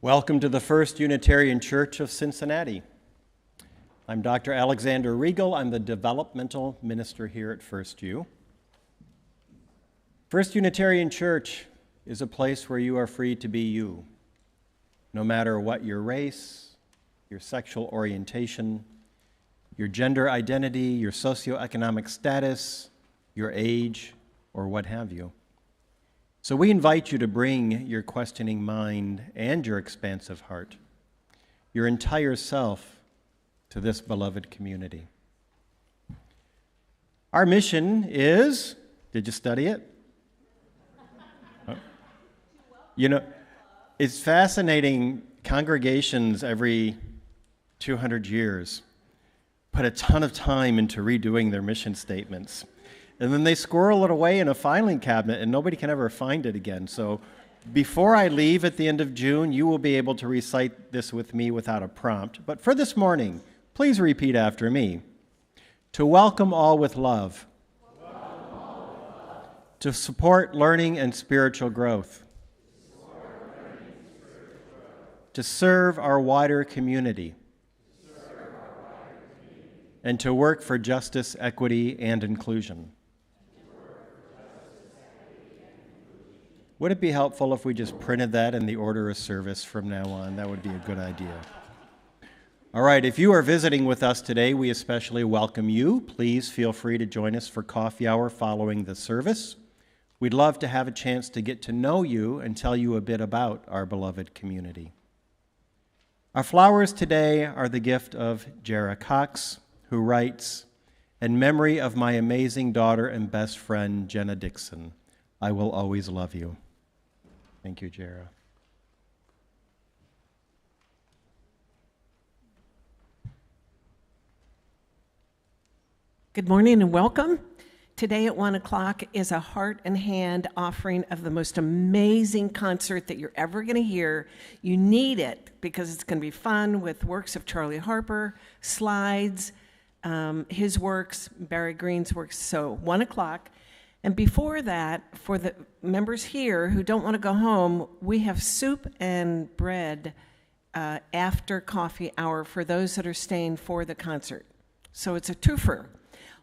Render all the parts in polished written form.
Welcome to the First Unitarian Church of Cincinnati. I'm Dr. Alexander Riegel. I'm the developmental minister here at First U. First Unitarian Church is a place where you are free to be you, no matter what your race, your sexual orientation, your gender identity, your socioeconomic status, your age, or what have you. So we invite you to bring your questioning mind and your expansive heart, your entire self, to this beloved community. Our mission is, did you study it? You know, it's fascinating. Congregations every 200 years put a ton of time into redoing their mission statements. And then they squirrel it away in a filing cabinet and nobody can ever find it again. So before I leave at the end of June, you will be able to recite this with me without a prompt. But for this morning, please repeat after me. To welcome all with love. To support learning and spiritual growth. To serve our wider community. And to work for justice, equity, and inclusion. Would it be helpful if we just printed that in the order of service from now on? That would be a good idea. All right, if you are visiting with us today, we especially welcome you. Please feel free to join us for coffee hour following the service. We'd love to have a chance to get to know you and tell you a bit about our beloved community. Our flowers today are the gift of Jara Cox, who writes, "In memory of my amazing daughter and best friend, Jenna Dixon, I will always love you." Thank you, Jara. Good morning and welcome. Today at 1 o'clock is a heart and hand offering of the most amazing concert that you're ever going to hear. You need it because it's going to be fun with works of Charlie Harper, slides, his works, Barry Green's works. So 1 o'clock. And before that, for the members here who don't want to go home, we have soup and bread after coffee hour for those that are staying for the concert. So it's a twofer.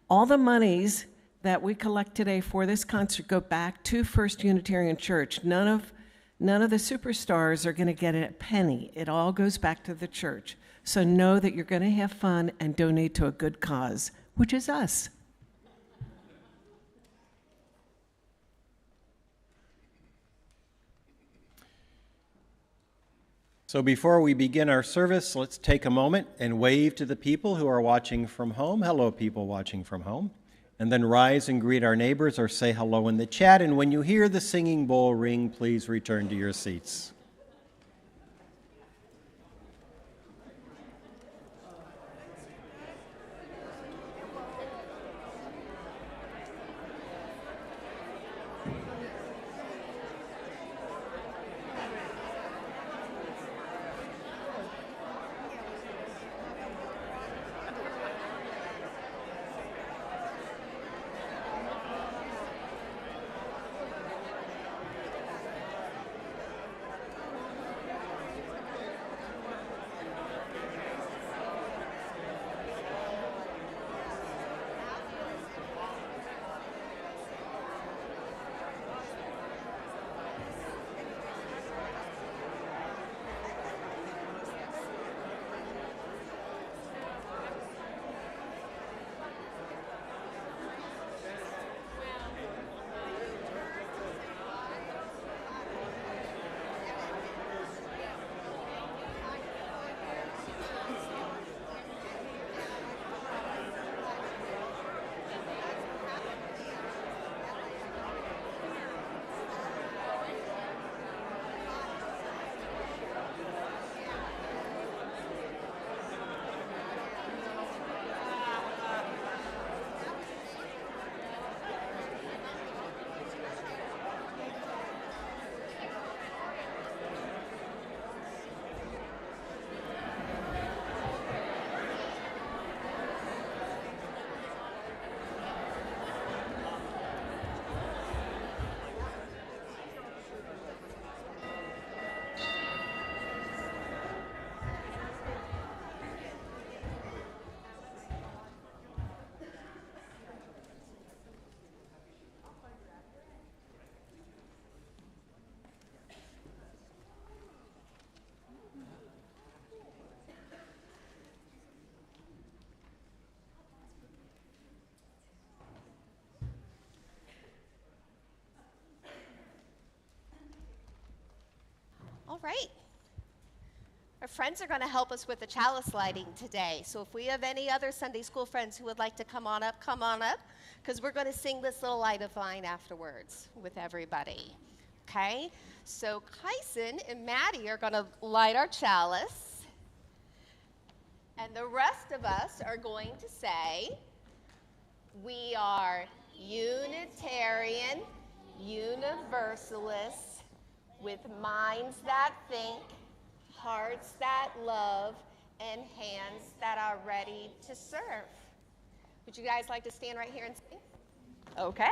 All the monies that we collect today for this concert go back to First Unitarian Church. None of the superstars are going to get a penny. It all goes back to the church. So know that you're going to have fun and donate to a good cause, which is us. So before we begin our service, let's take a moment and wave to the people who are watching from home. Hello, people watching from home. And then rise and greet our neighbors or say hello in the chat. And when you hear the singing bowl ring, please return to your seats. right. Our friends are going to help us with the chalice lighting today. So if we have any other Sunday school friends who would like to come on up, because we're going to sing this little light of mine afterwards with everybody. Okay? So Kyson and Maddie are going to light our chalice. And the rest of us are going to say, we are Unitarian Universalists with minds that think, hearts that love, and hands that are ready to serve. Would you guys like to stand right here and sing? Okay.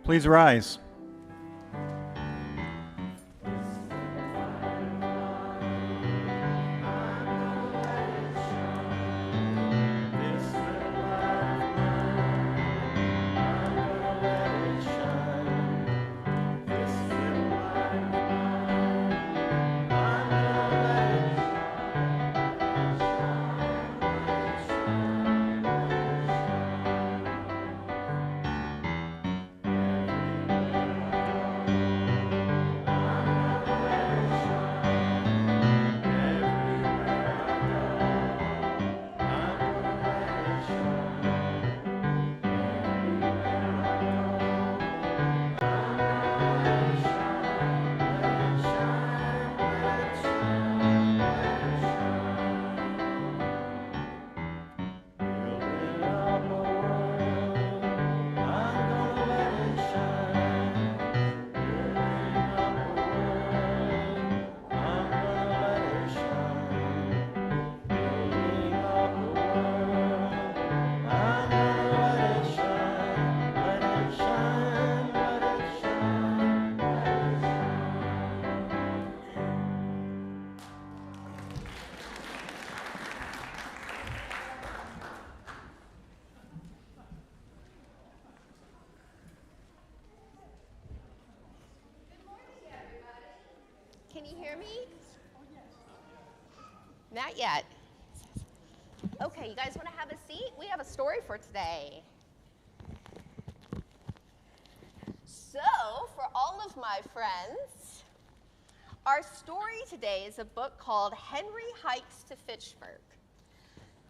Please rise. Can you hear me? Not yet. Okay, you guys want to have a seat? We have a story for today. So, for all of my friends, our story today is a book called Henry Hikes to Fitchburg.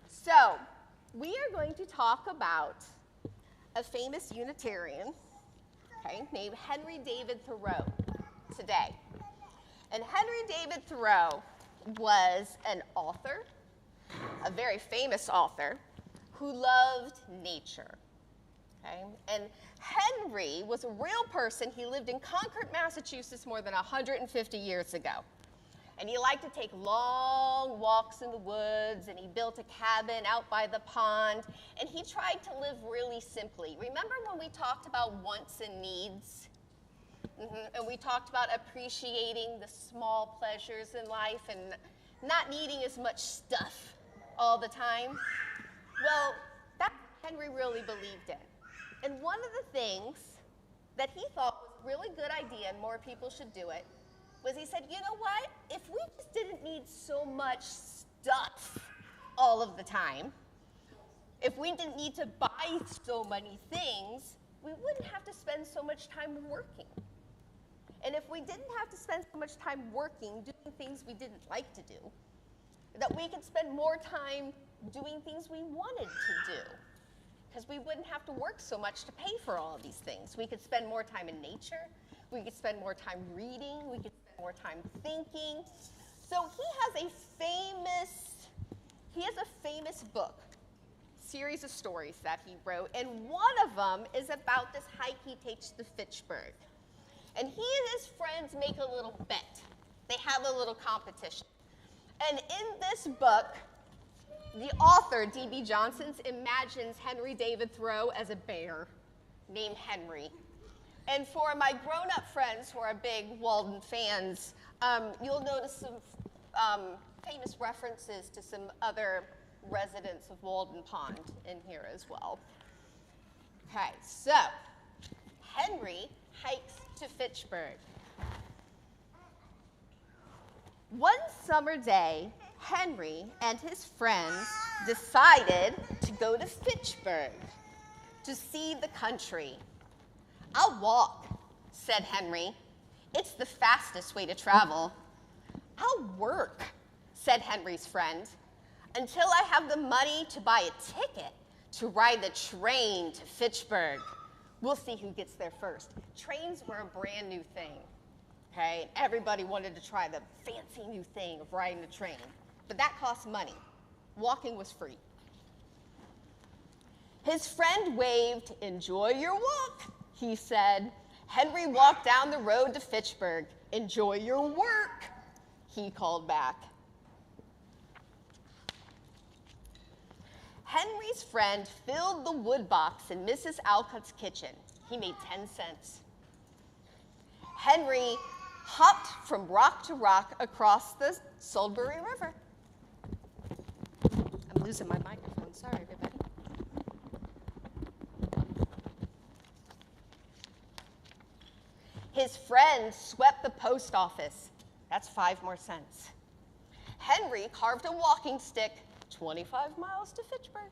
So, we are going to talk about a famous Unitarian, named Henry David Thoreau today. And Henry David Thoreau was an author, a very famous author, who loved nature. And Henry was a real person. He lived in Concord, Massachusetts more than 150 years ago. And he liked to take long walks in the woods, and he built a cabin out by the pond, and he tried to live really simply. Remember when we talked about wants and needs? And we talked about appreciating the small pleasures in life and not needing as much stuff all the time. Well, that's what Henry really believed in. And one of the things that he thought was a really good idea and more people should do it was he said, you know what? If we just didn't need so much stuff all of the time, if we didn't need to buy so many things, we wouldn't have to spend so much time working. And if we didn't have to spend so much time working, doing things we didn't like to do, that we could spend more time doing things we wanted to do. Because we wouldn't have to work so much to pay for all of these things. We could spend more time in nature. We could spend more time reading. We could spend more time thinking. So he has a famous book, series of stories that he wrote, and one of them is about this hike he takes to Fitchburg. And he and his friends make a little bet. They have a little competition. And in this book, the author, D.B. Johnson, imagines Henry David Thoreau as a bear named Henry. And for my grown-up friends who are big Walden fans, you'll notice some famous references to some other residents of Walden Pond in here as well. Okay, so Henry hikes to Fitchburg. One summer day, Henry and his friends decided to go to Fitchburg to see the country. "I'll walk," said Henry. "It's the fastest way to travel." "I'll work," said Henry's friend, "until I have the money to buy a ticket to ride the train to Fitchburg. We'll see who gets there first." Trains were a brand new thing, okay? Everybody wanted to try the fancy new thing of riding a train, but that cost money. Walking was free. His friend waved. "Enjoy your walk," he said. Henry walked down the road to Fitchburg. "Enjoy your work," he called back. Henry's friend filled the wood box in Mrs. Alcott's kitchen. He made 10 cents. Henry hopped from rock to rock across the Salisbury River. I'm losing my microphone. Sorry, everybody. His friend swept the post office. That's 5 more cents. Henry carved a walking stick 25 miles to Fitchburg.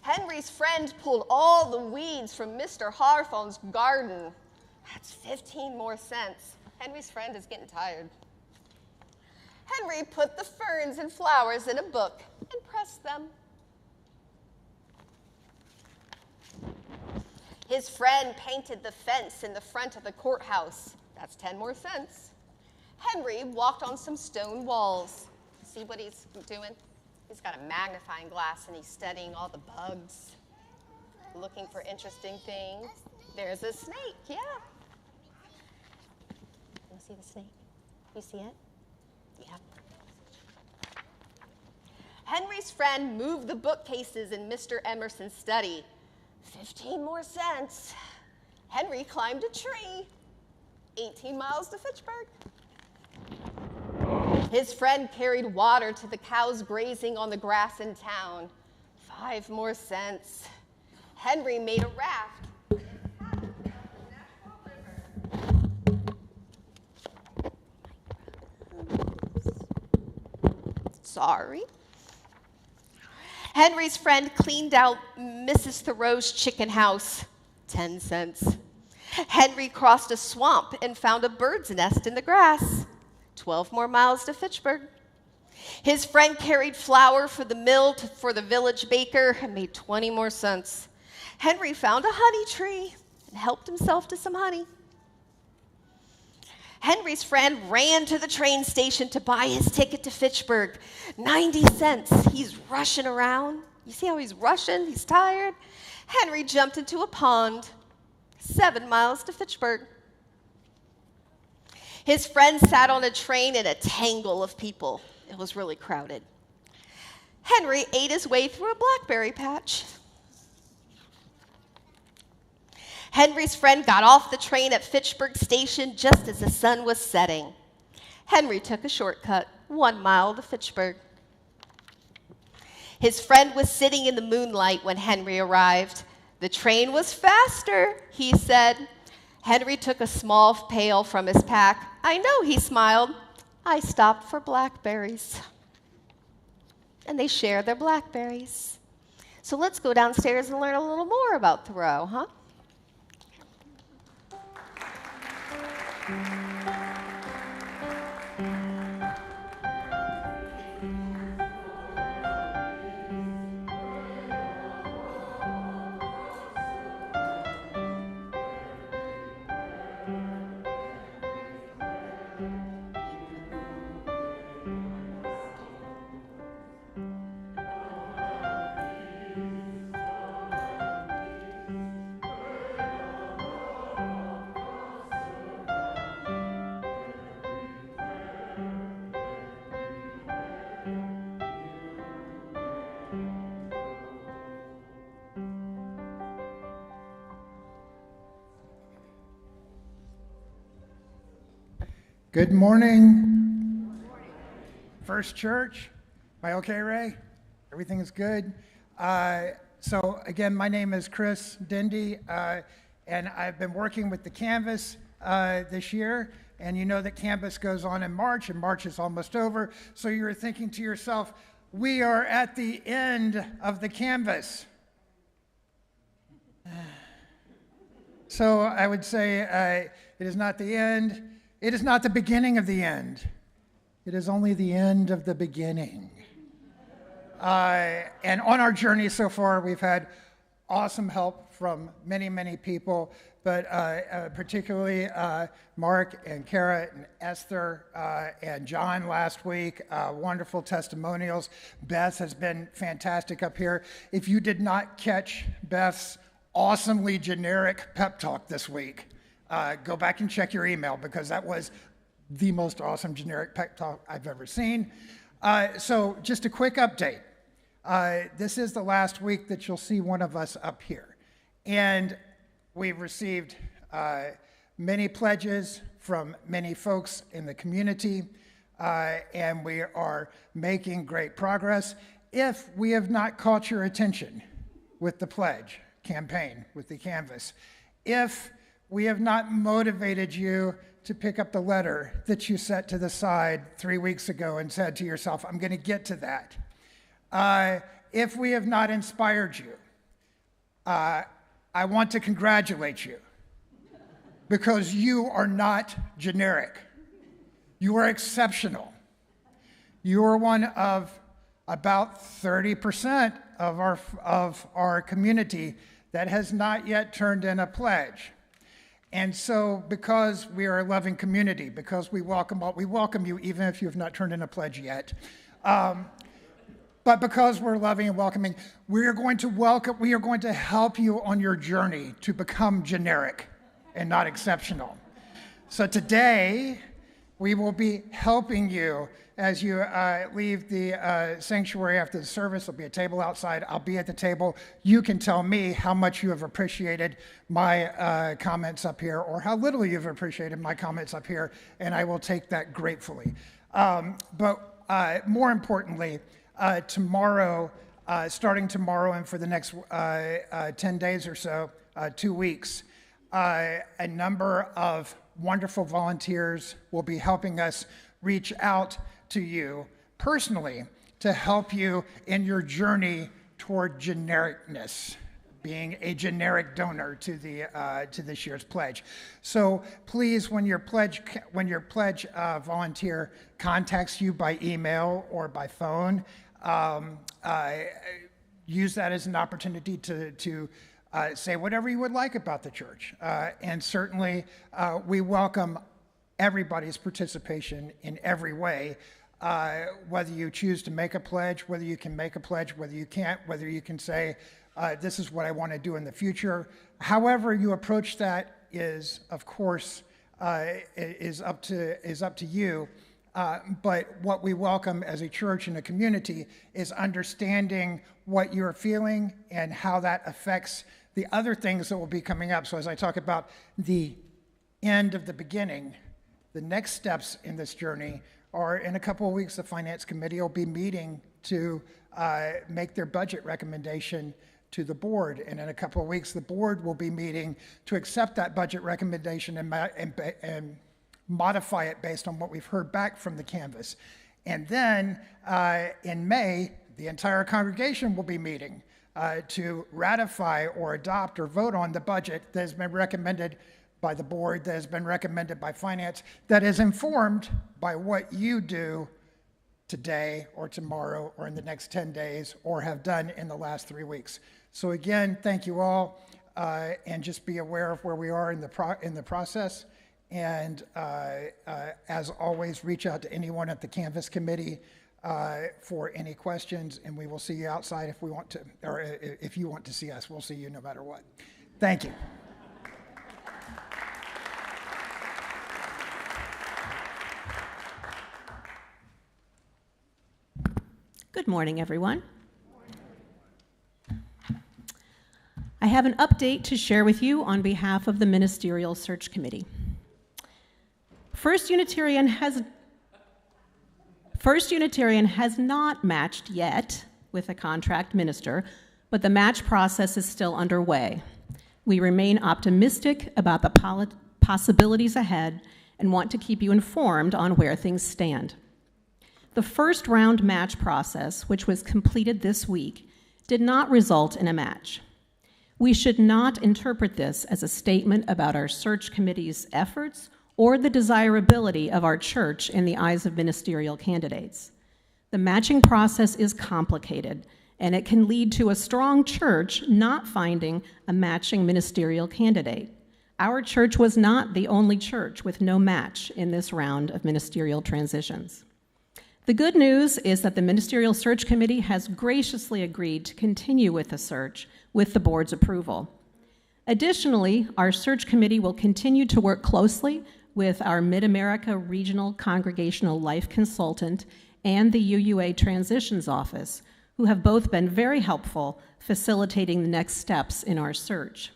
Henry's friend pulled all the weeds from Mr. Hawthorne's garden. That's 15 more cents. Henry's friend is getting tired. Henry put the ferns and flowers in a book and pressed them. His friend painted the fence in the front of the courthouse. That's 10 more cents. Henry walked on some stone walls. See what he's doing? He's got a magnifying glass and he's studying all the bugs, looking for interesting things. There's a snake, yeah. You see the snake? You see it? Yeah. Henry's friend moved the bookcases in Mr. Emerson's study. 15 more cents. Henry climbed a tree. 18 miles to Fitchburg. His friend carried water to the cows grazing on the grass in town. 5 more cents. Henry made a raft. Sorry. Henry's friend cleaned out Mrs. Thoreau's chicken house. 10 cents. Henry crossed a swamp and found a bird's nest in the grass. 12 more miles to Fitchburg. His friend carried flour for the mill for the village baker and made 20 more cents. Henry found a honey tree and helped himself to some honey. Henry's friend ran to the train station to buy his ticket to Fitchburg. 90 cents. He's rushing around. You see how he's rushing? He's tired. Henry jumped into a pond. 7 miles to Fitchburg. His friend sat on a train in a tangle of people. It was really crowded. Henry ate his way through a blackberry patch. Henry's friend got off the train at Fitchburg Station just as the sun was setting. Henry took a shortcut, 1 mile to Fitchburg. His friend was sitting in the moonlight when Henry arrived. "The train was faster," he said. Henry took a small pail from his pack. "I know," he smiled. "I stopped for blackberries." And they shared their blackberries. So let's go downstairs and learn a little more about Thoreau, huh? Good morning. First Church. Am I okay, Ray? Everything is good? So again, my name is Chris Dindy, and I've been working with the Canvas this year. And you know that Canvas goes on in March, and March is almost over. So you're thinking to yourself, we are at the end of the Canvas. So I would say it is not the end. It is not the beginning of the end. It is only the end of the beginning. And on our journey so far, we've had awesome help from many, many people, but particularly Mark and Kara and Esther and John last week. Wonderful testimonials. Beth has been fantastic up here. If you did not catch Beth's awesomely generic pep talk this week, go back and check your email, because that was the most awesome generic pep talk I've ever seen. So just a quick update. This is the last week that you'll see one of us up here. And we've received many pledges from many folks in the community, and we are making great progress. If we have not caught your attention with the pledge campaign, with the canvas, if we have not motivated you to pick up the letter that you set to the side 3 weeks ago and said to yourself, I'm going to get to that. If we have not inspired you, I want to congratulate you, because you are not generic. You are exceptional. You are one of about 30% of our community that has not yet turned in a pledge. And so, because we are a loving community, because we welcome you even if you have not turned in a pledge yet. But because we're loving and welcoming, we are going to help you on your journey to become generic and not exceptional. So today, we will be helping you as you leave the sanctuary after the service. There'll be a table outside. I'll be at the table. You can tell me how much you have appreciated my comments up here, or how little you've appreciated my comments up here, and I will take that gratefully. But more importantly, tomorrow, starting tomorrow and for the next 10 days or so, 2 weeks, a number of wonderful volunteers will be helping us reach out to you personally to help you in your journey toward genericness, being a generic donor to this year's pledge. So please, when your pledge volunteer contacts you by email or by phone, use that as an opportunity to say whatever you would like about the church. And certainly, we welcome everybody's participation in every way, whether you choose to make a pledge, whether you can make a pledge, whether you can't, whether you can say, this is what I want to do in the future. However you approach that is, of course, is up to you. But what we welcome as a church and a community is understanding what you're feeling and how that affects the other things that will be coming up. So as I talk about the end of the beginning, the next steps in this journey are, in a couple of weeks, the Finance Committee will be meeting to make their budget recommendation to the board. And in a couple of weeks, the board will be meeting to accept that budget recommendation and modify it based on what we've heard back from the canvas. And then in May, the entire congregation will be meeting to ratify or adopt or vote on the budget that has been recommended by the board, that has been recommended by finance, that is informed by what you do today or tomorrow or in the next 10 days or have done in the last 3 weeks. So again, thank you all, and just be aware of where we are in the process. And as always, reach out to anyone at the Canvas Committee for any questions, and we will see you outside if we want to, or if you want to see us, we'll see you no matter what. Thank you. Good morning, everyone. I have an update to share with you on behalf of the Ministerial Search Committee. First Unitarian has not matched yet with a contract minister, but the match process is still underway. We remain optimistic about the possibilities ahead and want to keep you informed on where things stand. The first round match process, which was completed this week, did not result in a match. We should not interpret this as a statement about our search committee's efforts or the desirability of our church in the eyes of ministerial candidates. The matching process is complicated, and it can lead to a strong church not finding a matching ministerial candidate. Our church was not the only church with no match in this round of ministerial transitions. The good news is that the Ministerial Search Committee has graciously agreed to continue with the search with the board's approval. Additionally, our search committee will continue to work closely with our Mid-America Regional Congregational Life Consultant and the UUA Transitions Office, who have both been very helpful facilitating the next steps in our search.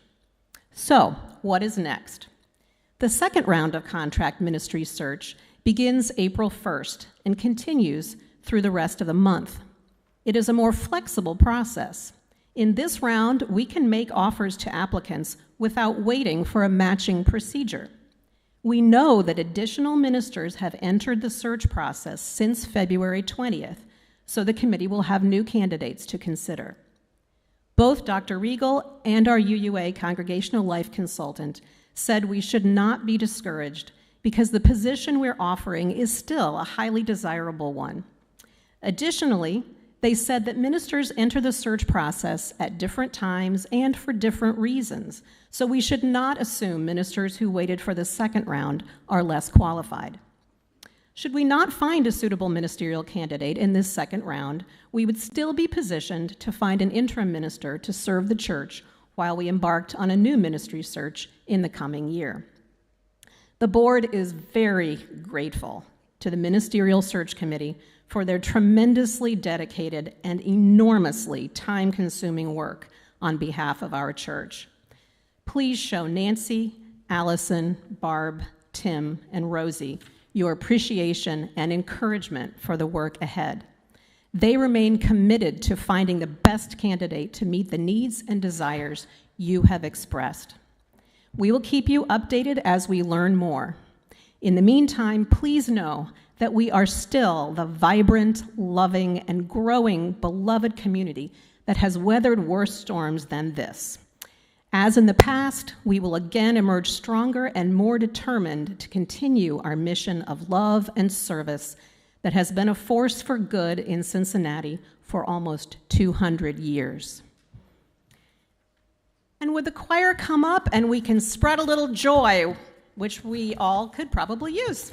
So, what is next? The second round of contract ministry search begins April 1st and continues through the rest of the month. It is a more flexible process. In this round, we can make offers to applicants without waiting for a matching procedure. We know that additional ministers have entered the search process since February 20th, so the committee will have new candidates to consider. Both Dr. Riegel and our UUA Congregational Life Consultant said we should not be discouraged because the position we're offering is still a highly desirable one. Additionally, they said that ministers enter the search process at different times and for different reasons, so we should not assume ministers who waited for the second round are less qualified. Should we not find a suitable ministerial candidate in this second round, we would still be positioned to find an interim minister to serve the church while we embarked on a new ministry search in the coming year. The board is very grateful to the Ministerial Search Committee for their tremendously dedicated and enormously time-consuming work on behalf of our church. Please show Nancy, Allison, Barb, Tim, and Rosie your appreciation and encouragement for the work ahead. They remain committed to finding the best candidate to meet the needs and desires you have expressed. We will keep you updated as we learn more. In the meantime, please know that we are still the vibrant, loving, and growing beloved community that has weathered worse storms than this. As in the past, we will again emerge stronger and more determined to continue our mission of love and service that has been a force for good in Cincinnati for almost 200 years. And would the choir come up and we can spread a little joy, which we all could probably use.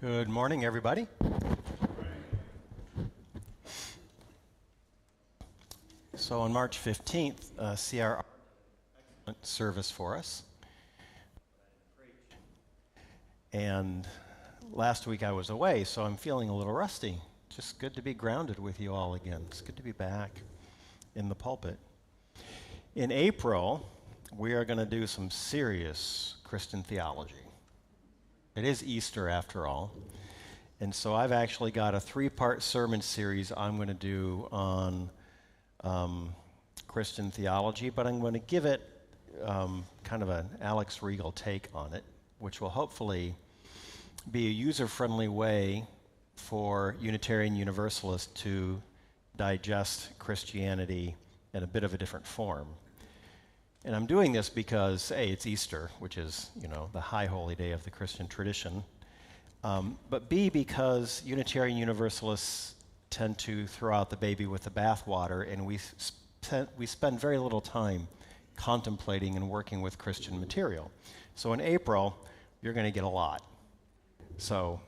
Good morning, everybody. So on March 15th, CR service for us. And last week I was away, so I'm feeling a little rusty. Just good to be grounded with you all again. It's good to be back in the pulpit. In April, we are going to do some serious Christian theology. It is Easter after all. And so I've actually got a 3-part sermon series I'm going to do on Christian theology, but I'm going to give it kind of an Alex Riegel take on it, which will hopefully be a user-friendly way for Unitarian Universalists to digest Christianity in a bit of a different form. And I'm doing this because, A, it's Easter, which is, the high holy day of the Christian tradition, but B, because Unitarian Universalists tend to throw out the baby with the bathwater, and we spend very little time contemplating and working with Christian material. So in April, you're going to get a lot. So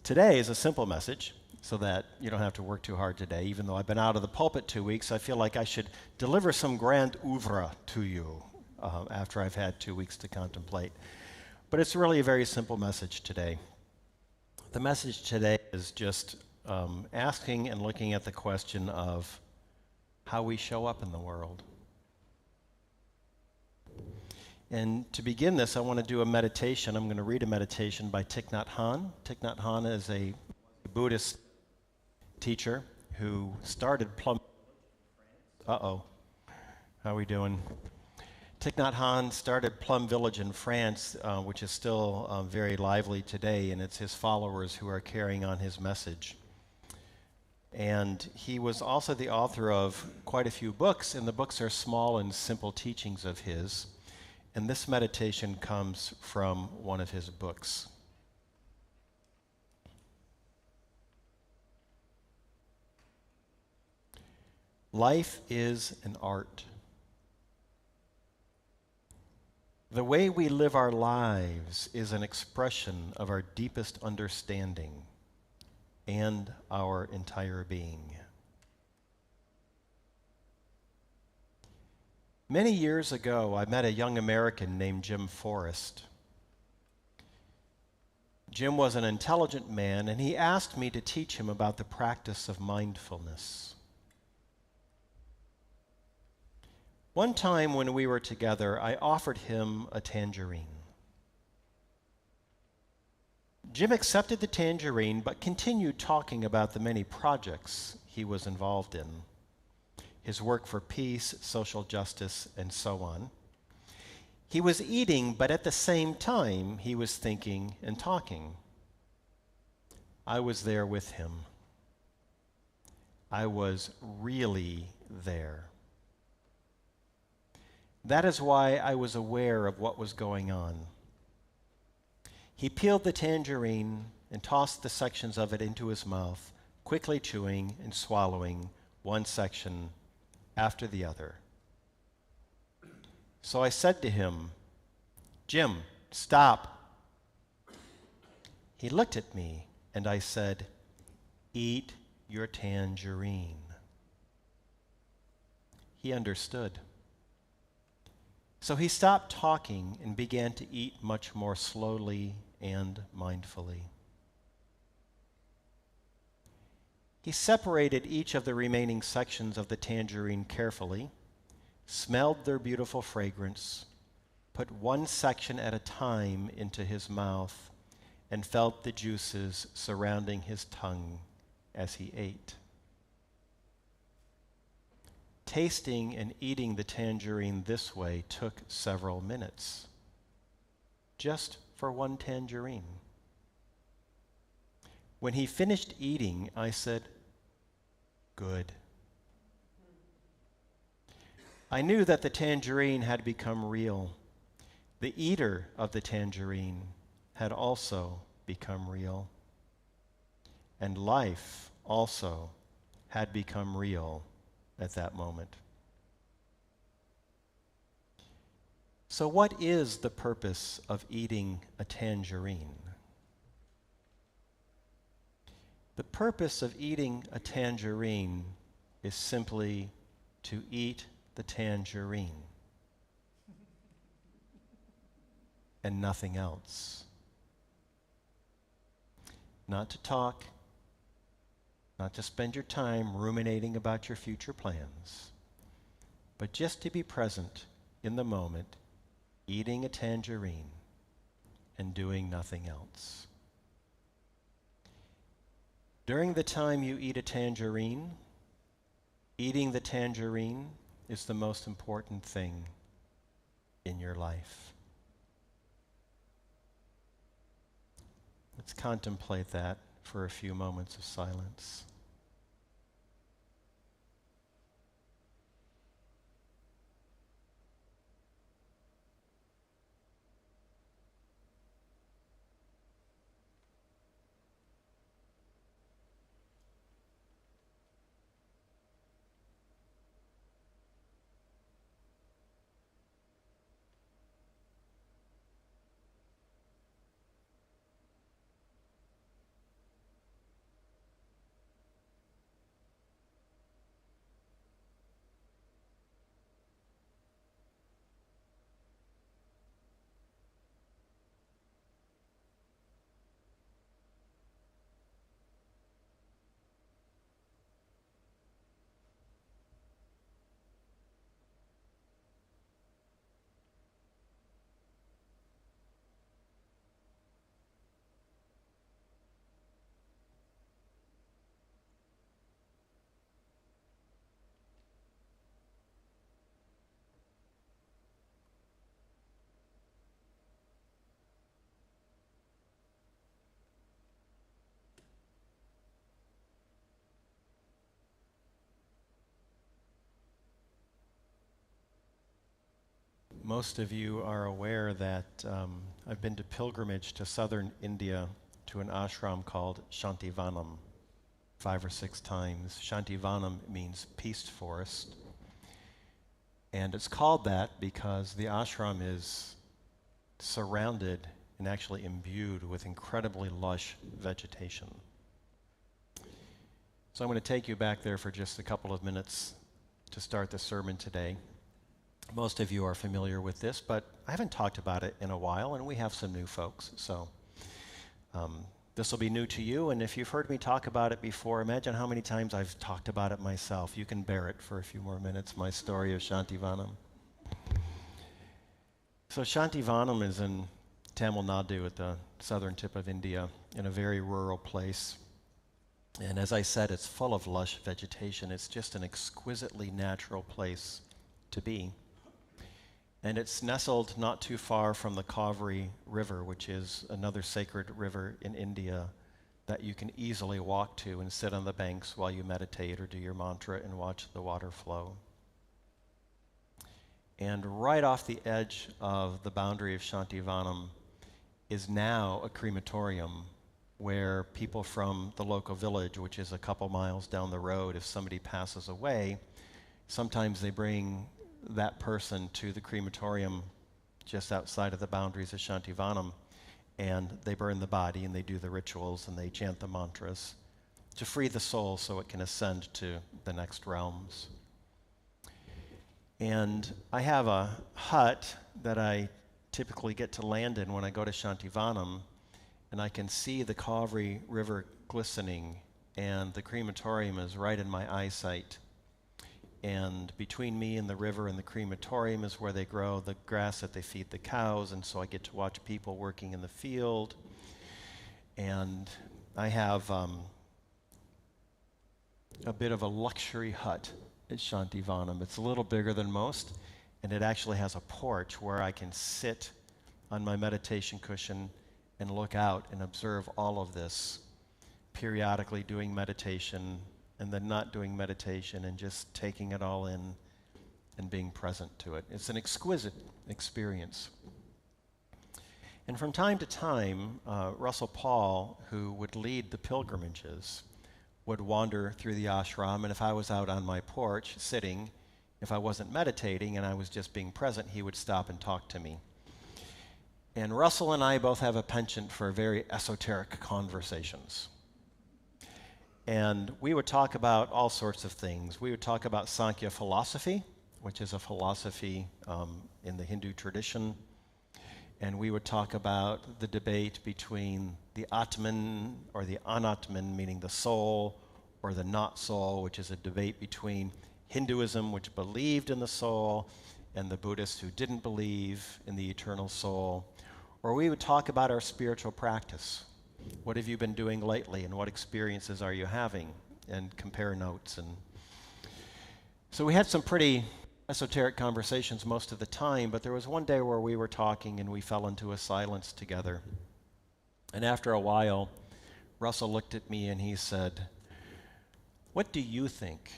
today is a simple message, so that you don't have to work too hard today. Even though I've been out of the pulpit 2 weeks, I feel like I should deliver some grand oeuvre to you after I've had 2 weeks to contemplate. But it's really a very simple message today. The message today is just asking and looking at the question of how we show up in the world. And to begin this, I want to do a meditation. I'm going to read a meditation by Thich Nhat Hanh. Thich Nhat Hanh is a Buddhist teacher who started Plum. How are we doing? Thich Nhat Hanh started Plum Village in France, which is still very lively today, and it's his followers who are carrying on his message. And he was also the author of quite a few books, and the books are small and simple teachings of his. And this meditation comes from one of his books. Life is an art. The way we live our lives is an expression of our deepest understanding and our entire being. Many years ago, I met a young American named Jim Forrest. Jim was an intelligent man, and he asked me to teach him about the practice of mindfulness. One time when we were together, I offered him a tangerine. Jim accepted the tangerine, but continued talking about the many projects he was involved in. His work for peace, social justice, and so on. He was eating, but at the same time, he was thinking and talking. I was there with him. I was really there. That is why I was aware of what was going on. He peeled the tangerine and tossed the sections of it into his mouth, quickly chewing and swallowing one section after the other. So I said to him, "Jim, stop." He looked at me and I said, "Eat your tangerine." He understood. So he stopped talking and began to eat much more slowly and mindfully. He separated each of the remaining sections of the tangerine carefully, smelled their beautiful fragrance, put one section at a time into his mouth, and felt the juices surrounding his tongue as he ate. Tasting and eating the tangerine this way took several minutes, just for one tangerine. When he finished eating, I said, "Good." I knew that the tangerine had become real. The eater of the tangerine had also become real. And life also had become real at that moment. So what is the purpose of eating a tangerine? The purpose of eating a tangerine is simply to eat the tangerine and nothing else. Not to talk, not to spend your time ruminating about your future plans, but just to be present in the moment, eating a tangerine and doing nothing else. During the time you eat a tangerine, eating the tangerine is the most important thing in your life. Let's contemplate that for a few moments of silence. Most of you are aware that I've been to pilgrimage to southern India to an ashram called Shantivanam 5 or 6 times. Shantivanam means peace forest. And it's called that because the ashram is surrounded and actually imbued with incredibly lush vegetation. So I'm going to take you back there for just a couple of minutes to start the sermon today. Most of you are familiar with this, but I haven't talked about it in a while, and we have some new folks. So this will be new to you, and if you've heard me talk about it before, imagine how many times I've talked about it myself. You can bear it for a few more minutes, my story of Shantivanam. So Shantivanam is in Tamil Nadu at the southern tip of India, in a very rural place. And as I said, it's full of lush vegetation. It's just an exquisitely natural place to be. And it's nestled not too far from the Kaveri River, which is another sacred river in India that you can easily walk to and sit on the banks while you meditate or do your mantra and watch the water flow. And right off the edge of the boundary of Shantivanam is now a crematorium where people from the local village, which is a couple miles down the road, if somebody passes away, sometimes they bring that person to the crematorium just outside of the boundaries of Shantivanam, and they burn the body and they do the rituals and they chant the mantras to free the soul so it can ascend to the next realms. And I have a hut that I typically get to land in when I go to Shantivanam, and I can see the Kaveri River glistening, and the crematorium is right in my eyesight. And between me and the river and the crematorium is where they grow the grass that they feed the cows, and so I get to watch people working in the field. And I have a bit of a luxury hut at Shantivanam. It's a little bigger than most, and it actually has a porch where I can sit on my meditation cushion and look out and observe all of this, periodically doing meditation and then not doing meditation and just taking it all in and being present to it. It's an exquisite experience. And from time to time, Russell Paul, who would lead the pilgrimages, would wander through the ashram, and if I was out on my porch sitting, if I wasn't meditating and I was just being present, he would stop and talk to me. And Russell and I both have a penchant for very esoteric conversations. And we would talk about all sorts of things. We would talk about Sankhya philosophy, which is a philosophy in the Hindu tradition. And we would talk about the debate between the Atman or the Anatman, meaning the soul, or the not soul, which is a debate between Hinduism, which believed in the soul, and the Buddhists who didn't believe in the eternal soul. Or we would talk about our spiritual practice. What have you been doing lately, and what experiences are you having? And compare notes. And so we had some pretty esoteric conversations most of the time, but there was one day where we were talking and we fell into a silence together. And after a while, Russell looked at me and he said, "What do you think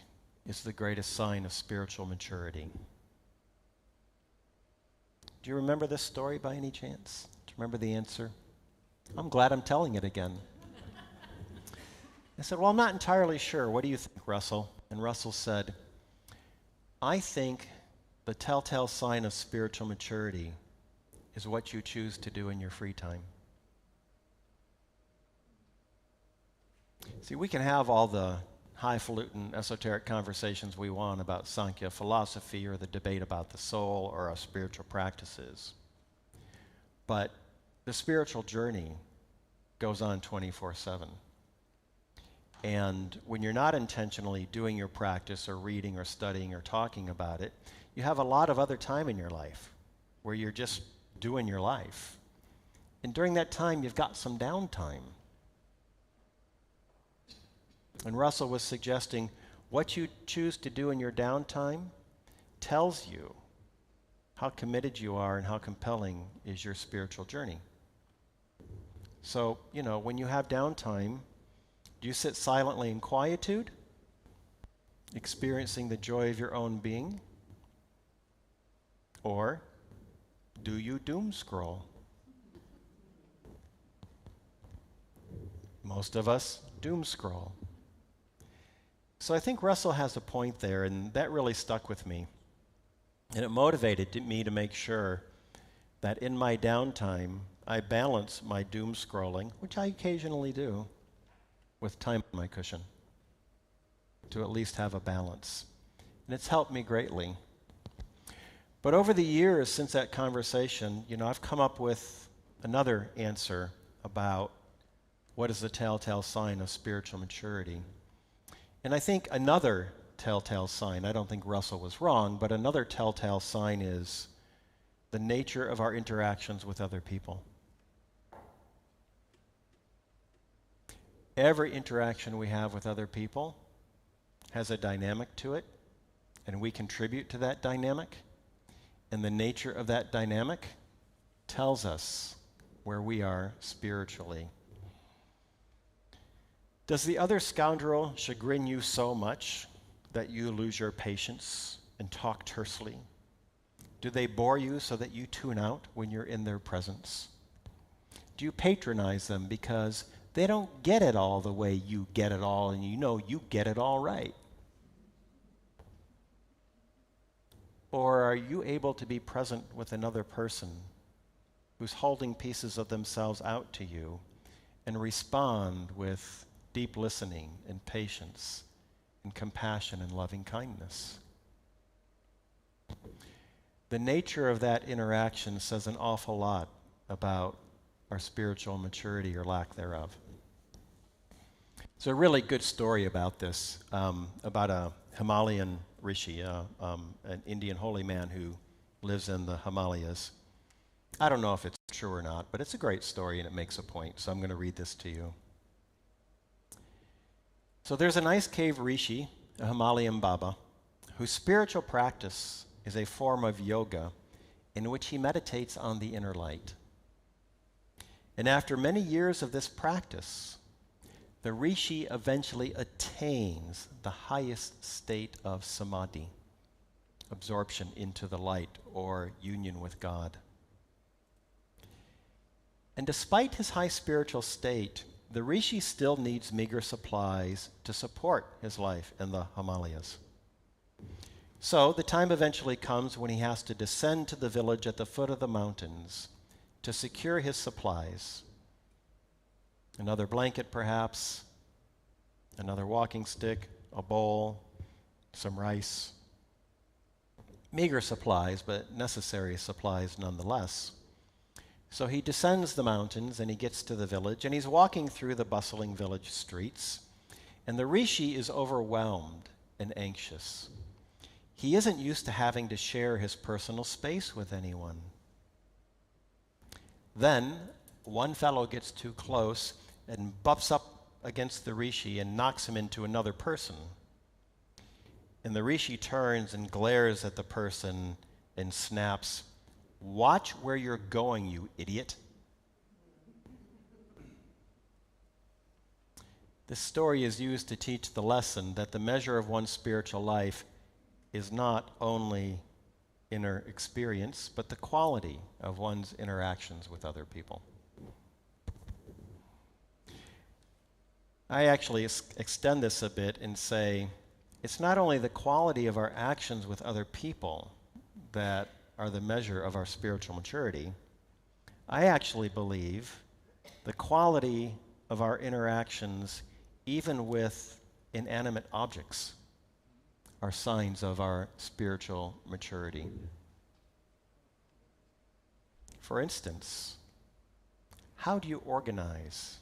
is the greatest sign of spiritual maturity?" Do you remember this story by any chance? Do you remember the answer? I'm glad I'm telling it again. I said, "Well, I'm not entirely sure. What do you think, Russell?" And Russell said, "I think the telltale sign of spiritual maturity is what you choose to do in your free time." See, we can have all the highfalutin esoteric conversations we want about Sankhya philosophy or the debate about the soul or our spiritual practices. But the spiritual journey goes on 24/7. And when you're not intentionally doing your practice or reading or studying or talking about it, you have a lot of other time in your life where you're just doing your life. And during that time, you've got some downtime. And Russell was suggesting what you choose to do in your downtime tells you how committed you are and how compelling is your spiritual journey. So, when you have downtime, do you sit silently in quietude, experiencing the joy of your own being? Or do you doom scroll? Most of us doom scroll. So I think Russell has a point there, and that really stuck with me. And it motivated me to make sure that in my downtime, I balance my doom scrolling, which I occasionally do, with time on my cushion, to at least have a balance. And it's helped me greatly. But over the years since that conversation, I've come up with another answer about what is the telltale sign of spiritual maturity. And I think another telltale sign, I don't think Russell was wrong, but another telltale sign is the nature of our interactions with other people. Every interaction we have with other people has a dynamic to it, and we contribute to that dynamic. And the nature of that dynamic tells us where we are spiritually. Does the other scoundrel chagrin you so much that you lose your patience and talk tersely? Do they bore you so that you tune out when you're in their presence? Do you patronize them because they don't get it all the way you get it all and you get it all right? Or are you able to be present with another person who's holding pieces of themselves out to you and respond with deep listening and patience and compassion and loving kindness? The nature of that interaction says an awful lot about our spiritual maturity or lack thereof. There's a really good story about this, about a Himalayan rishi, an Indian holy man who lives in the Himalayas. I don't know if it's true or not, but it's a great story and it makes a point, so I'm going to read this to you. So there's an ice cave rishi, a Himalayan Baba, whose spiritual practice is a form of yoga in which he meditates on the inner light. And after many years of this practice, the rishi eventually attains the highest state of samadhi, absorption into the light or union with God. And despite his high spiritual state, the rishi still needs meager supplies to support his life in the Himalayas. So the time eventually comes when he has to descend to the village at the foot of the mountains to secure his supplies. Another blanket, perhaps, another walking stick, a bowl, some rice. Meager supplies, but necessary supplies nonetheless. So he descends the mountains and he gets to the village, and he's walking through the bustling village streets, and the rishi is overwhelmed and anxious. He isn't used to having to share his personal space with anyone. Then one fellow gets too close and buffs up against the rishi and knocks him into another person. And the rishi turns and glares at the person and snaps, "Watch where you're going, you idiot." This story is used to teach the lesson that the measure of one's spiritual life is not only inner experience, but the quality of one's interactions with other people. I actually extend this a bit and say, it's not only the quality of our actions with other people that are the measure of our spiritual maturity. I actually believe the quality of our interactions, even with inanimate objects, are signs of our spiritual maturity. For instance, how do you organize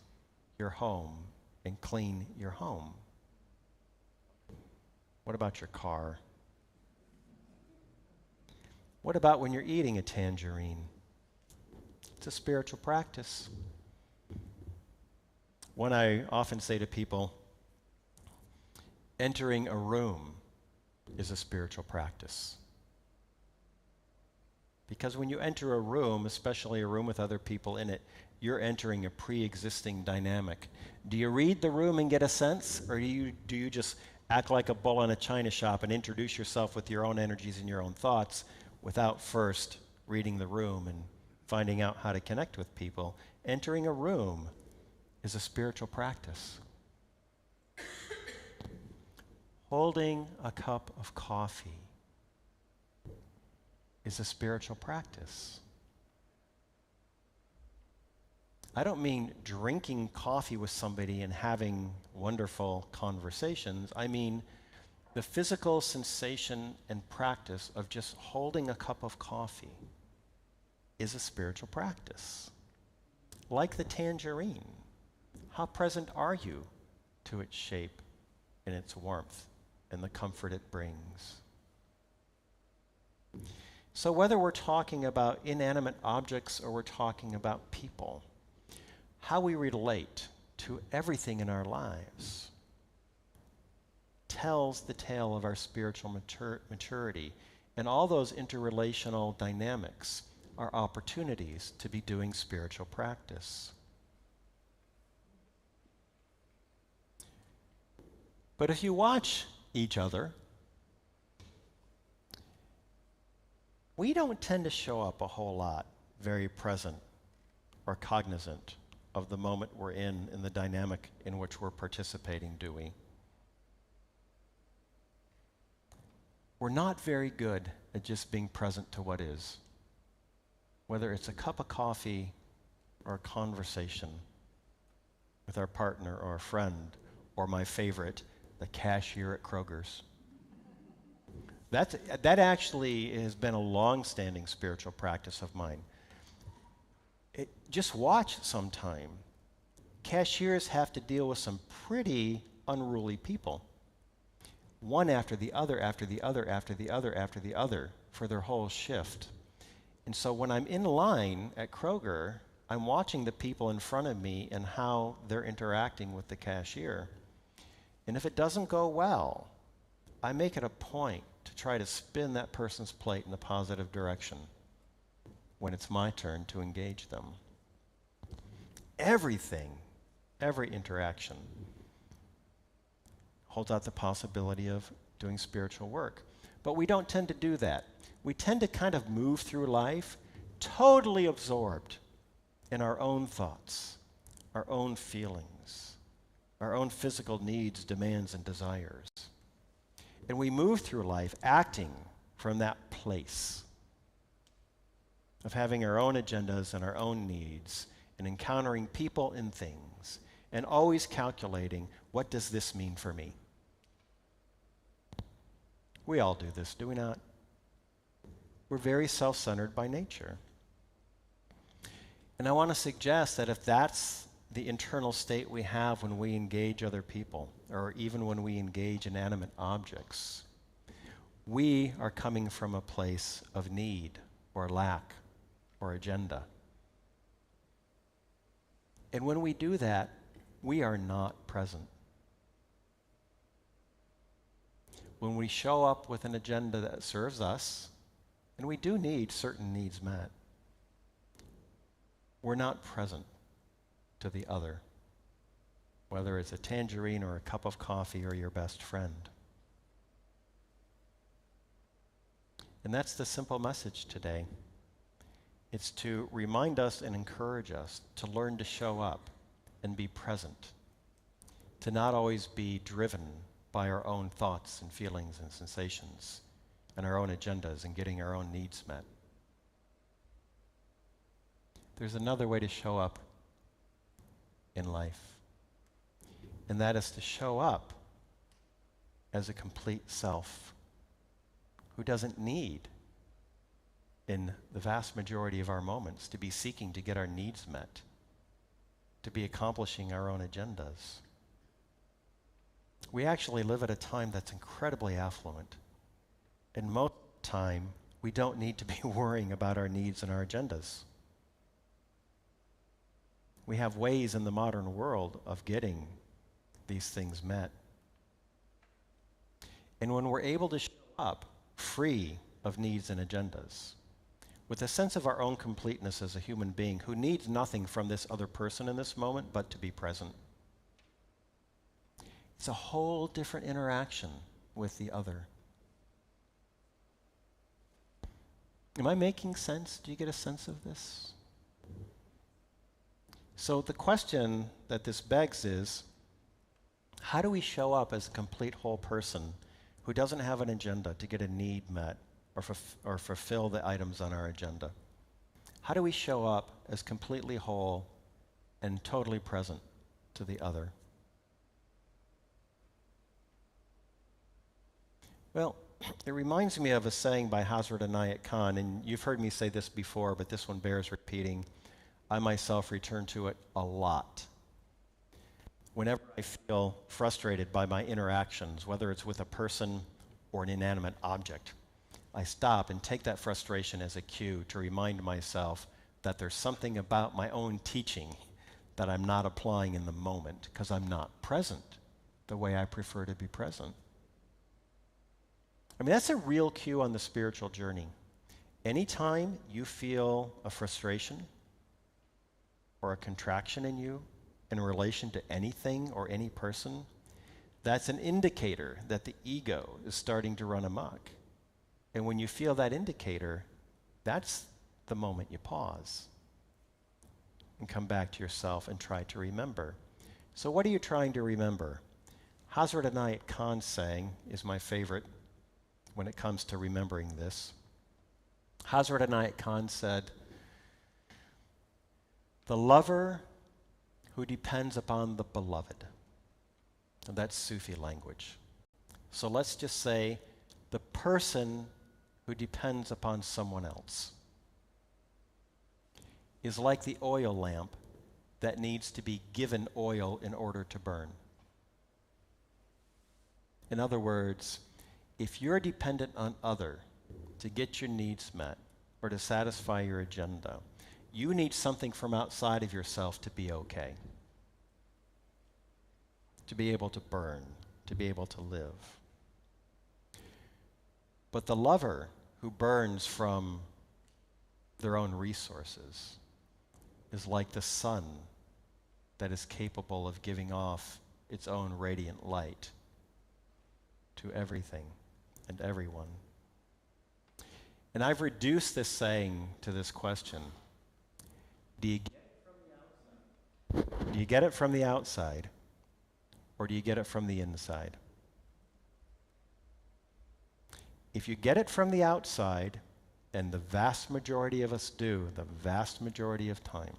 your home and clean your home? What about your car? What about when you're eating a tangerine? It's a spiritual practice. One I often say to people, entering a room is a spiritual practice. Because when you enter a room, especially a room with other people in it, you're entering a pre-existing dynamic. Do you read the room and get a sense, or do you just act like a bull in a china shop and introduce yourself with your own energies and your own thoughts without first reading the room and finding out how to connect with people? Entering a room is a spiritual practice. Holding a cup of coffee is a spiritual practice. I don't mean drinking coffee with somebody and having wonderful conversations. I mean the physical sensation and practice of just holding a cup of coffee is a spiritual practice. Like the tangerine, how present are you to its shape and its warmth and the comfort it brings? So whether we're talking about inanimate objects or we're talking about people, how we relate to everything in our lives tells the tale of our spiritual maturity. And all those interrelational dynamics are opportunities to be doing spiritual practice. But if you watch each other, we don't tend to show up a whole lot very present or cognizant of the moment we're in the dynamic in which we're participating, do we? We're not very good at just being present to what is, whether it's a cup of coffee or a conversation with our partner or a friend, or my favorite, the cashier at Kroger's. That actually has been a long-standing spiritual practice of mine. Just watch sometime. Cashiers have to deal with some pretty unruly people, one after the other, after the other, after the other, after the other, for their whole shift. And so when I'm in line at Kroger, I'm watching the people in front of me and how they're interacting with the cashier. And if it doesn't go well, I make it a point to try to spin that person's plate in a positive direction when it's my turn to engage them. Everything, every interaction holds out the possibility of doing spiritual work. But we don't tend to do that. We tend to kind of move through life totally absorbed in our own thoughts, our own feelings, our own physical needs, demands, and desires. And we move through life acting from that place of having our own agendas and our own needs and encountering people and things and always calculating, what does this mean for me? We all do this, do we not? We're very self-centered by nature. And I want to suggest that if that's the internal state we have when we engage other people, or even when we engage inanimate objects, we are coming from a place of need or lack or agenda. And when we do that, we are not present. When we show up with an agenda that serves us, and we do need certain needs met, we're not present to the other, whether it's a tangerine or a cup of coffee or your best friend. And that's the simple message today. It's to remind us and encourage us to learn to show up and be present, to not always be driven by our own thoughts and feelings and sensations and our own agendas and getting our own needs met. There's another way to show up in life, and that is to show up as a complete self who doesn't need, in the vast majority of our moments, to be seeking to get our needs met, to be accomplishing our own agendas. We actually live at a time that's incredibly affluent, and most of the time we don't need to be worrying about our needs and our agendas. We have ways in the modern world of getting these things met. And when we're able to show up free of needs and agendas, with a sense of our own completeness as a human being who needs nothing from this other person in this moment but to be present, it's a whole different interaction with the other. Am I making sense? Do you get a sense of this? So the question that this begs is, how do we show up as a complete whole person who doesn't have an agenda to get a need met or fulfill the items on our agenda? How do we show up as completely whole and totally present to the other? Well, it reminds me of a saying by Hazrat Inayat Khan, and you've heard me say this before, but this one bears repeating. I myself return to it a lot. Whenever I feel frustrated by my interactions, whether it's with a person or an inanimate object, I stop and take that frustration as a cue to remind myself that there's something about my own teaching that I'm not applying in the moment because I'm not present the way I prefer to be present. I mean, that's a real cue on the spiritual journey. Anytime you feel a frustration or a contraction in you in relation to anything or any person, that's an indicator that the ego is starting to run amok. And when you feel that indicator, that's the moment you pause and come back to yourself and try to remember. So what are you trying to remember? Hazrat Inayat Khan's saying is my favorite when it comes to remembering this. Hazrat Inayat Khan said, the lover who depends upon the beloved. And that's Sufi language. So let's just say the person who depends upon someone else is like the oil lamp that needs to be given oil in order to burn. In other words, if you're dependent on other to get your needs met or to satisfy your agenda, you need something from outside of yourself to be okay, to be able to burn, to be able to live. But the lover who burns from their own resources is like the sun that is capable of giving off its own radiant light to everything and everyone. And I've reduced this saying to this question. Do you get it from the outside, or do you get it from the inside? If you get it from the outside, and the vast majority of us do, the vast majority of time,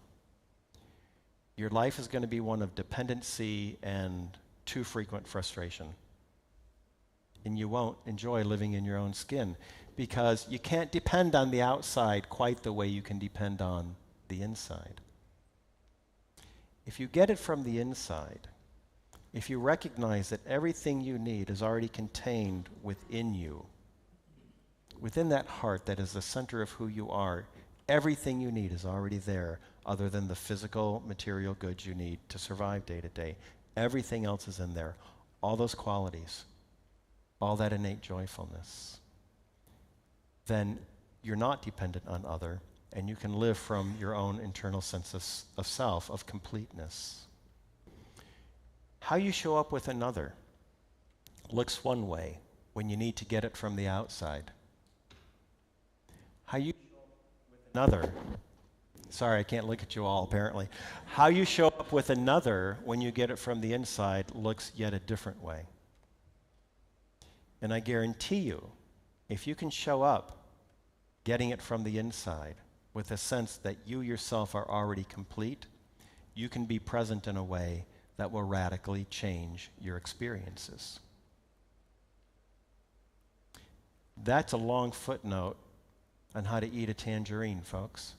your life is going to be one of dependency and too frequent frustration. And you won't enjoy living in your own skin because you can't depend on the outside quite the way you can depend on the inside. If you get it from the inside, if you recognize that everything you need is already contained within you, within that heart that is the center of who you are, everything you need is already there other than the physical, material goods you need to survive day to day. Everything else is in there. All those qualities, all that innate joyfulness. Then you're not dependent on other, and you can live from your own internal sense of self, of completeness. How you show up with another looks one way when you need to get it from the outside. How you show up with another, sorry, I can't look at you all apparently. How you show up with another when you get it from the inside looks yet a different way. And I guarantee you, if you can show up getting it from the inside with a sense that you yourself are already complete, you can be present in a way that will radically change your experiences. That's a long footnote on how to eat a tangerine, folks.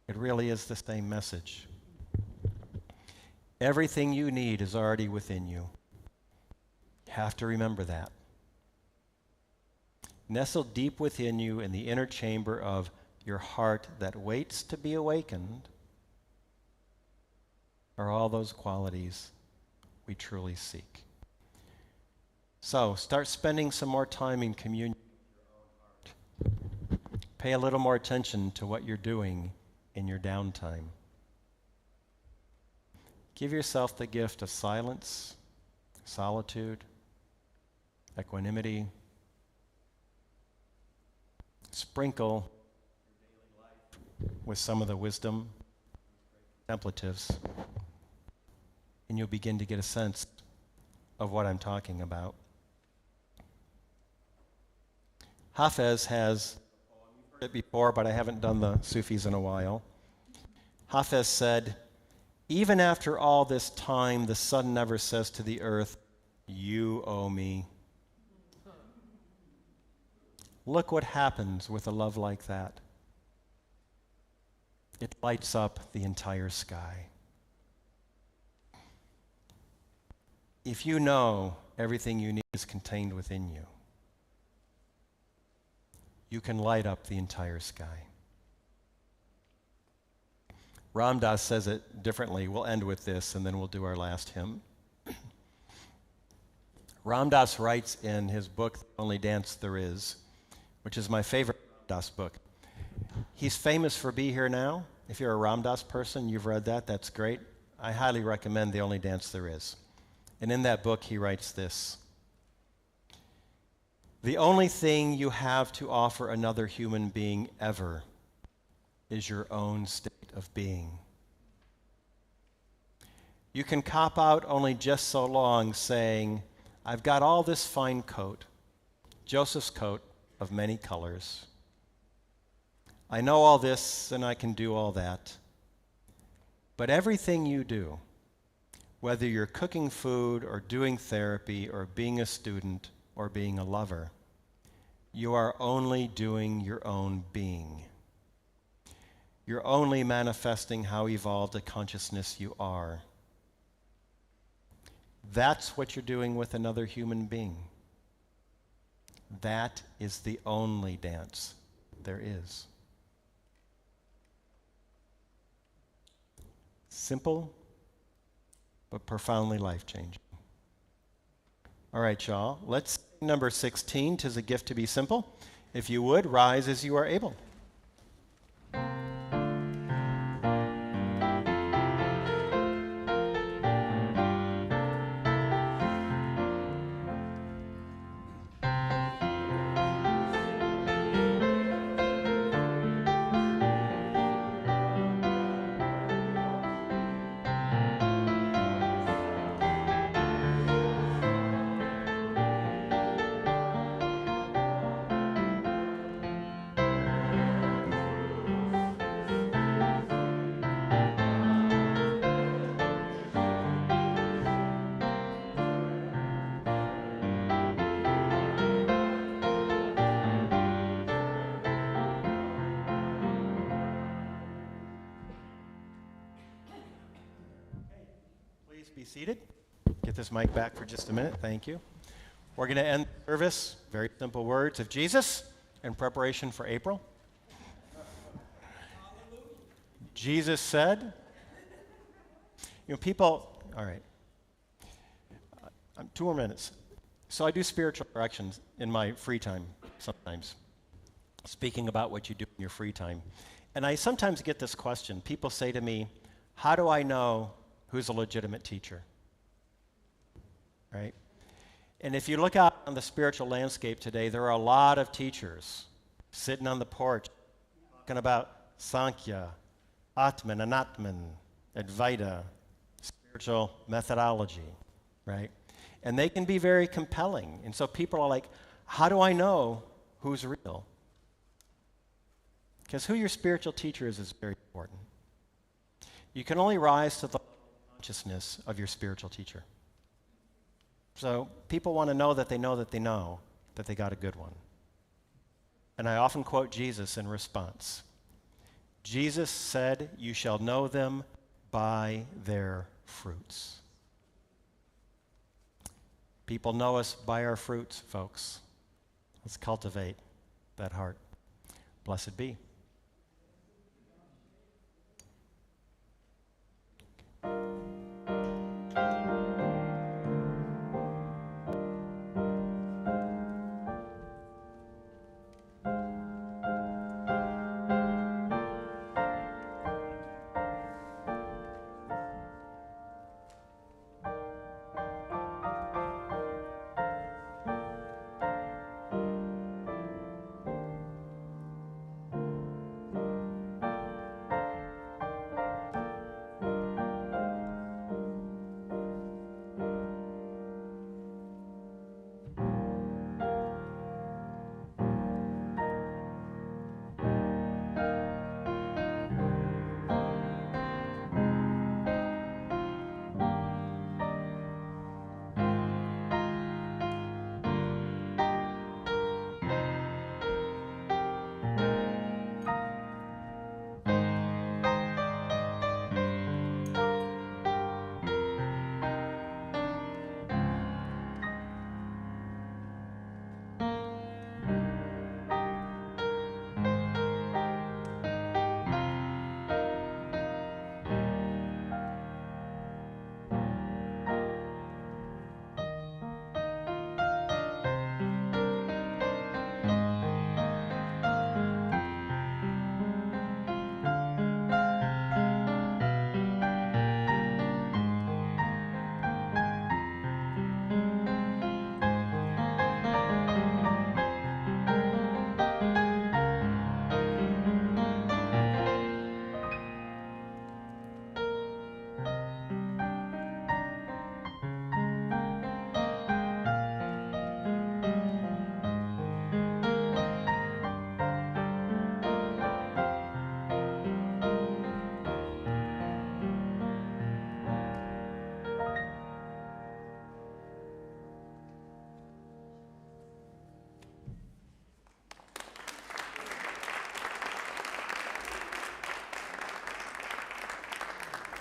It really is the same message. Everything you need is already within you. You have to remember that. Nestled deep within you in the inner chamber of your heart that waits to be awakened are all those qualities we truly seek. So start spending some more time in communion with your own heart. Pay a little more attention to what you're doing in your downtime. Give yourself the gift of silence, solitude, equanimity. Sprinkle your daily life with some of the wisdom, contemplatives, and you'll begin to get a sense of what I'm talking about. Hafez has, you've heard it before, but I haven't done the Sufis in a while. Hafez said, even after all this time, the sun never says to the earth, you owe me. Look what happens with a love like that. It lights up the entire sky. If you know everything you need is contained within you, you can light up the entire sky. Ram Dass says it differently. We'll end with this and then we'll do our last hymn. Ram Dass writes in his book, The Only Dance There Is, which is my favorite Ram Dass book. He's famous for Be Here Now. If you're a Ram Dass person, you've read that, that's great. I highly recommend The Only Dance There Is. And in that book, he writes this: the only thing you have to offer another human being ever is your own state of being. You can cop out only just so long saying, I've got all this fine coat, Joseph's coat of many colors. I know all this and I can do all that. But everything you do, whether you're cooking food or doing therapy or being a student or being a lover, you are only doing your own being. You're only manifesting how evolved a consciousness you are. That's what you're doing with another human being. That is the only dance there is. Simple, but profoundly life-changing. All right, y'all, let's sing number 16, 'Tis a Gift to Be Simple. If you would, rise as you are able. Please be seated. Get this mic back for just a minute. Thank you. We're going to end the service. Very simple words of Jesus in preparation for April. Jesus said, people, all right, 2 more minutes. So I do spiritual directions in my free time sometimes, speaking about what you do in your free time. And I sometimes get this question. People say to me, how do I know who's a legitimate teacher? Right? And if you look out on the spiritual landscape today, there are a lot of teachers sitting on the porch talking about Sankhya, Atman, Anatman, Advaita, spiritual methodology, right? And they can be very compelling. And so people are like, how do I know who's real? Because who your spiritual teacher is very important. You can only rise to the consciousness of your spiritual teacher. So people want to know that they know that they know that they got a good one. And I often quote Jesus in response. Jesus said, you shall know them by their fruits. People know us by our fruits, folks. Let's cultivate that heart. Blessed be.